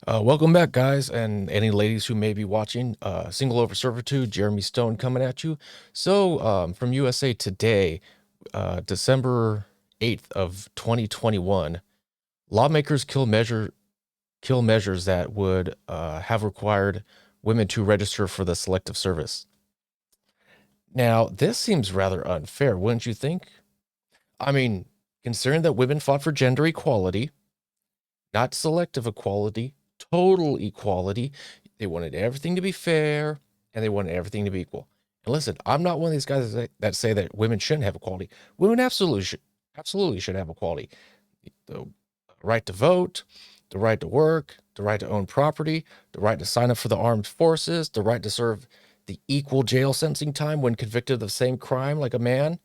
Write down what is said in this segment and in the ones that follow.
Welcome back, guys, and any ladies who may be watching. Single over servitude, Jeremy Stone coming at you. From USA Today, December 8th of 2021, lawmakers kill measures that would have required women to register for the Selective Service. Now, this seems rather unfair, wouldn't you think? I mean, considering that women fought for gender equality, not selective equality, total equality. They wanted everything to be fair and they wanted everything to be equal. And listen, I'm not one of these guys that say that women shouldn't have equality. Women absolutely should have equality. The right to vote, the right to work, the right to own property, the right to sign up for the armed forces, the right to serve the equal jail sentencing time when convicted of the same crime like a man.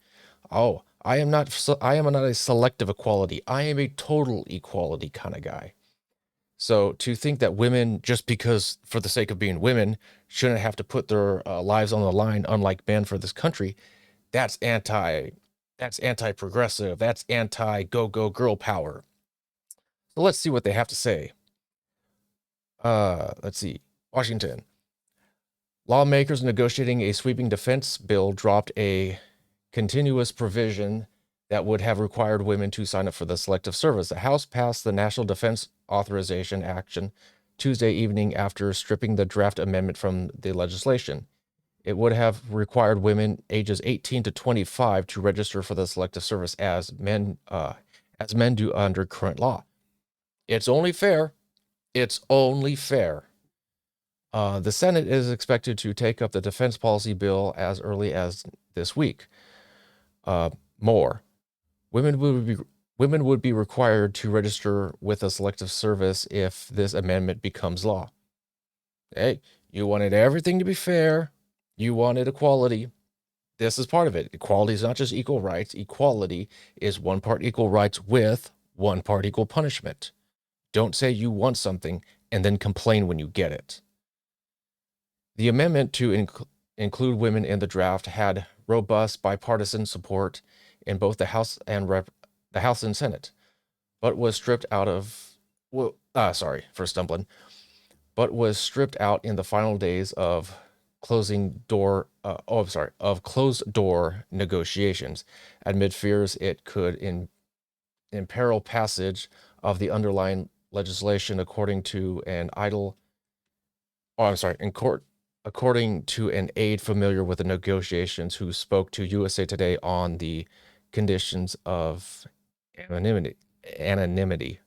Oh, I am not a selective equality. I am a total equality kind of guy. So to think that women, just because for the sake of being women, shouldn't have to put their lives on the line, unlike men for this country, that's anti, that's anti-progressive. That's anti-go girl power. So let's see what they have to say. Let's see. Washington. Lawmakers negotiating a sweeping defense bill dropped a continuous provision that would have required women to sign up for the Selective Service. The House passed the National Defense Authorization Action Tuesday evening after stripping the draft amendment from the legislation. It would have required women ages 18 to 25 to register for the Selective Service as men do under current law. It's only fair. It's only fair. The Senate is expected to take up the defense policy bill as early as this week. More. Women would be required to register with a Selective Service if this amendment becomes law. Hey, you wanted everything to be fair. You wanted equality. This is part of it. Equality is not just equal rights. Equality is one part equal rights with one part equal punishment. Don't say you want something and then complain when you get it. The amendment to include women in the draft had robust bipartisan support in both the House and Senate, but was stripped out but was stripped out in the final days of closed door negotiations amid fears it could imperil passage of the underlying legislation, according to an aide familiar with the negotiations who spoke to USA Today on the conditions of anonymity.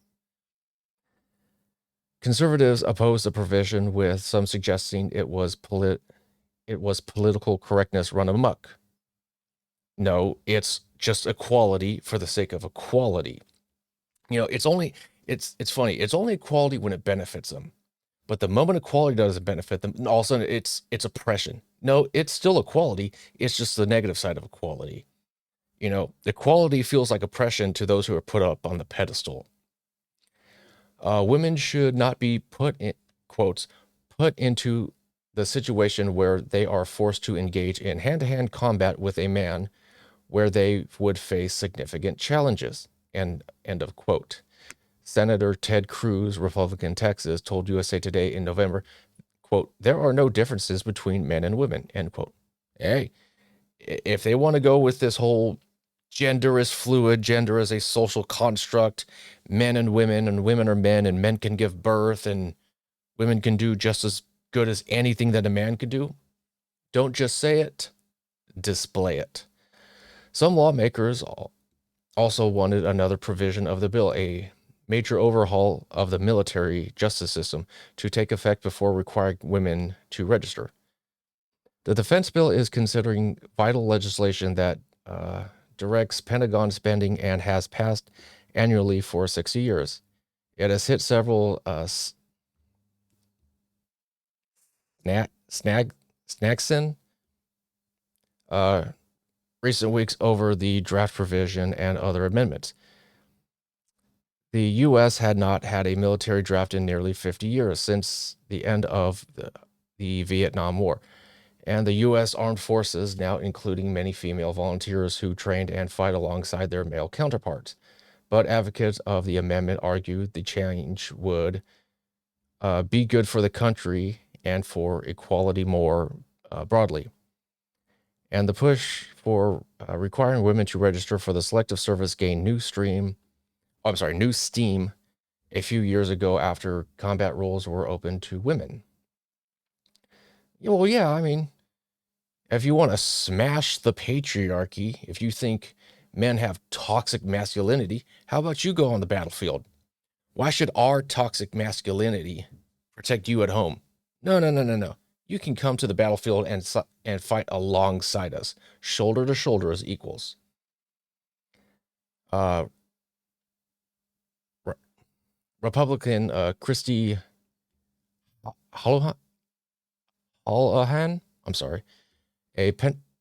Conservatives opposed the provision, with some suggesting it was political correctness run amok. No, it's just equality for the sake of equality. It's funny. It's only equality when it benefits them. But the moment equality doesn't benefit them, all of a sudden it's oppression. No, it's still equality. It's just the negative side of equality. Equality feels like oppression to those who are put up on the pedestal. Women should not be put into the situation where they are forced to engage in hand-to-hand combat with a man where they would face significant challenges. End of quote. Senator Ted Cruz, Republican Texas, told USA Today in November, quote, "There are no differences between men and women," end quote. Hey, if they want to go with this whole gender is fluid, gender is a social construct, men and women are men, and men can give birth, and women can do just as good as anything that a man could do, don't just say it, display it. Some lawmakers also wanted another provision of the bill, a major overhaul of the military justice system, to take effect before requiring women to register. The defense bill is considering vital legislation that directs Pentagon spending and has passed annually for 60 years. It has hit several snags in recent weeks over the draft provision and other amendments. The U.S. had not had a military draft in nearly 50 years, since the end of the Vietnam War. And the U.S. Armed Forces, now including many female volunteers who trained and fight alongside their male counterparts. But advocates of the amendment argued the change would be good for the country and for equality more broadly. And the push for requiring women to register for the Selective Service gained new steam a few years ago after combat roles were open to women. Well, yeah, I mean, if you want to smash the patriarchy, if you think men have toxic masculinity, how about you go on the battlefield? Why should our toxic masculinity protect you at home? No, no, no, no, no. You can come to the battlefield and fight alongside us, shoulder to shoulder as equals. Uh, Republican Christy Holohan, I'm sorry, a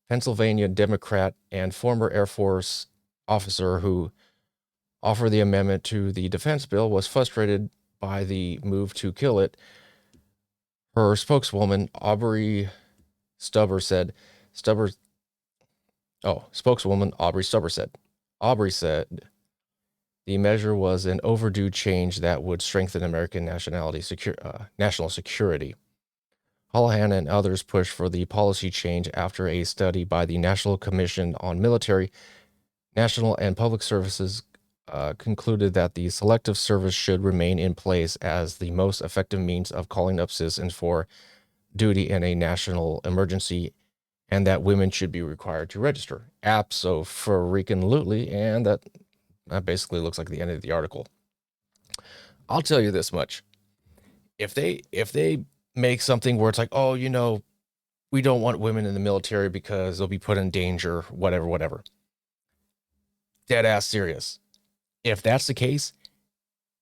Pennsylvania Democrat and former Air Force officer who offered the amendment to the defense bill, was frustrated by the move to kill it. Her spokeswoman, spokeswoman Aubrey Stubber said, the measure was an overdue change that would strengthen American national security. Holohan and others pushed for the policy change after a study by the National Commission on Military, National, and Public Services concluded that the Selective Service should remain in place as the most effective means of calling up citizens for duty in a national emergency, and that women should be required to register. Abso-freaking-lutely, and that basically looks like the end of the article. I'll tell you this much. If they make something where it's like, oh, you know, we don't want women in the military because they'll be put in danger, whatever. Dead ass serious. If that's the case,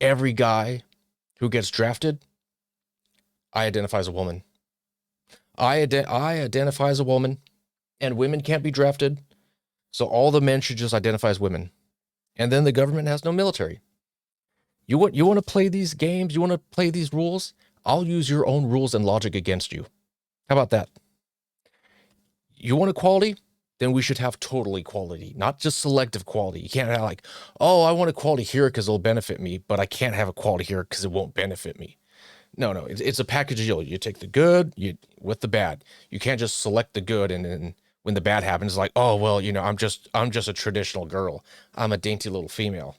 every guy who gets drafted, I identify as a woman. I identify as a woman, and women can't be drafted, so all the men should just identify as women. And then the government has no military. You want to play these games? You want to play these rules? I'll use your own rules and logic against you. How about that? You want equality? Then we should have total equality, not just selective quality. You can't have like, oh, I want equality here because it'll benefit me, but I can't have equality here because it won't benefit me. No, it's a package deal. You take the good with the bad. You can't just select the good and then when the bad happens, it's like, oh well, you know, I'm just a traditional girl. I'm a dainty little female.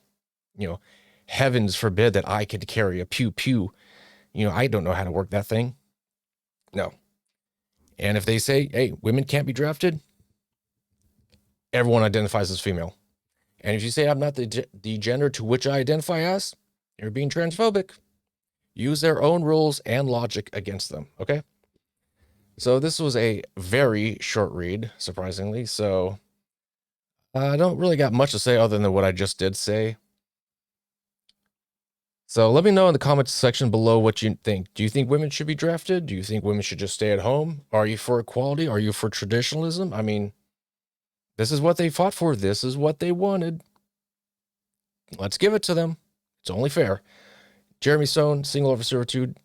You know, heavens forbid that I could carry a pew pew. You know, I don't know how to work that thing. No. And if they say, hey, women can't be drafted, everyone identifies as female. And if you say I'm not the gender to which I identify as, you're being transphobic. Use their own rules and logic against them, okay? So this was a very short read, surprisingly. So I don't really got much to say other than what I just did say. So let me know in the comments section below what you think. Do you think women should be drafted? Do you think women should just stay at home? Are you for equality? Are you for traditionalism? I mean, this is what they fought for. This is what they wanted. Let's give it to them. It's only fair. Jeremy Stone, Single Over Servitude.